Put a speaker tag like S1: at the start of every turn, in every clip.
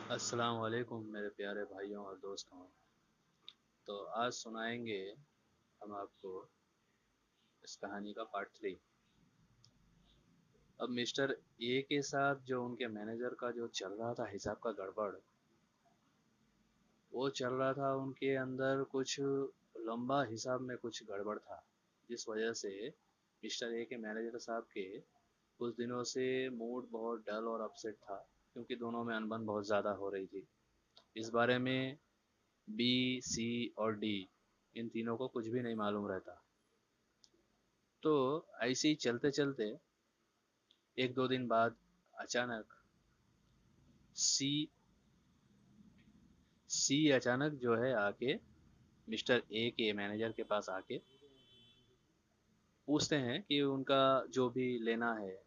S1: अस्सलाम वालेकुम मेरे प्यारे भाइयों और दोस्तों। तो आज सुनाएंगे हम आपको इस कहानी का पार्ट 3। अब मिस्टर ए के साथ जो उनके मैनेजर का जो चल रहा था हिसाब का गड़बड़, वो चल रहा था उनके अंदर कुछ लंबा हिसाब में कुछ गड़बड़ था, जिस वजह से मिस्टर ए के मैनेजर साहब के कुछ दिनों से मूड बहुत डल और अपसेट था, क्योंकि दोनों में अनबन बहुत ज़्यादा हो रही थी। इस बारे में बी, सी और डी, इन तीनों को कुछ भी नहीं मालूम रहता। तो ऐसे ही चलते चलते एक दो दिन बाद अचानक सी सी अचानक जो है आके मिस्टर ए के मैनेजर के पास आके पूछते हैं कि उनका जो भी लेना है,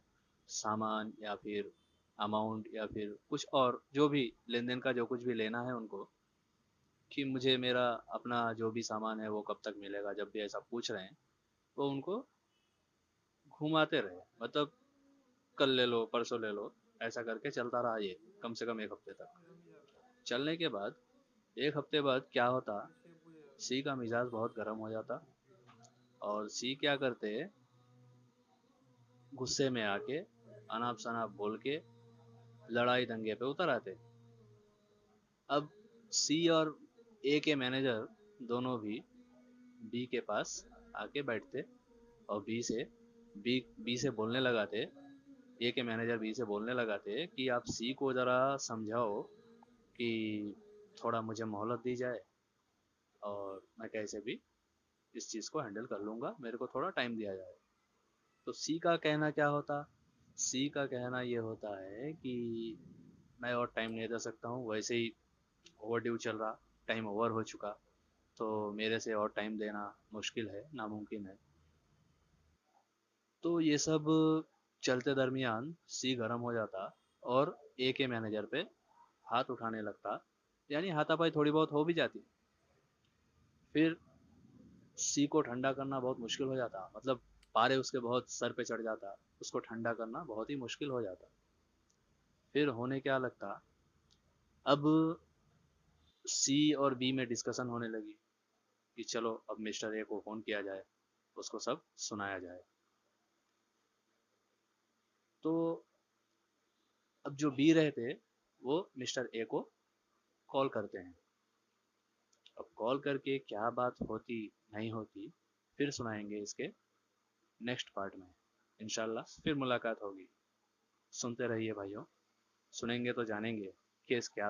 S1: सामान या फिर अमाउंट या फिर कुछ और जो भी लेन देन का जो कुछ भी लेना है उनको, कि मुझे मेरा अपना जो भी सामान है वो कब तक मिलेगा। जब भी ऐसा पूछ रहे हैं वो उनको घुमाते रहे, मतलब कल ले लो, परसों ले लो, ऐसा करके चलता रहा ये कम से कम एक हफ्ते तक। चलने के बाद एक हफ्ते बाद क्या होता, सी का मिजाज बहुत गर्म हो जाता और सी क्या करते, गुस्से में आके अनाप शनाप बोल के लड़ाई दंगे पे उतर आते। अब सी और ए के मैनेजर दोनों भी बी के पास आके बैठते और बी से बोलने लगाते। ए के मैनेजर बी से बोलने लगाते कि आप सी को ज़रा समझाओ कि थोड़ा मुझे मोहलत दी जाए और मैं कैसे भी इस चीज़ को हैंडल कर लूँगा, मेरे को थोड़ा टाइम दिया जाए। तो सी का कहना क्या होता, सी का कहना ये होता है कि मैं और टाइम नहीं दे सकता हूँ, वैसे ही ओवर ड्यू चल रहा, टाइम ओवर हो चुका, तो मेरे से और टाइम देना मुश्किल है, नामुमकिन है। तो ये सब चलते दरमियान सी गर्म हो जाता और ए के मैनेजर पे हाथ उठाने लगता, यानी हाथापाई थोड़ी बहुत हो भी जाती। फिर सी को ठंडा करना बहुत मुश्किल हो जाता, मतलब पारे उसके बहुत सर पे चढ़ जाता, उसको ठंडा करना बहुत ही मुश्किल हो जाता। फिर होने क्या लगता, अब सी और बी में डिस्कशन होने लगी कि चलो अब मिस्टर ए को फ़ोन किया जाए, उसको सब सुनाया जाए। तो अब जो बी रहते वो मिस्टर ए को कॉल करते हैं। अब कॉल करके क्या बात होती नहीं होती फिर सुनाएंगे इसके नेक्स्ट पार्ट में। इंशाल्लाह फिर मुलाकात होगी। सुनते रहिए भाइयों, सुनेंगे तो जानेंगे केस क्या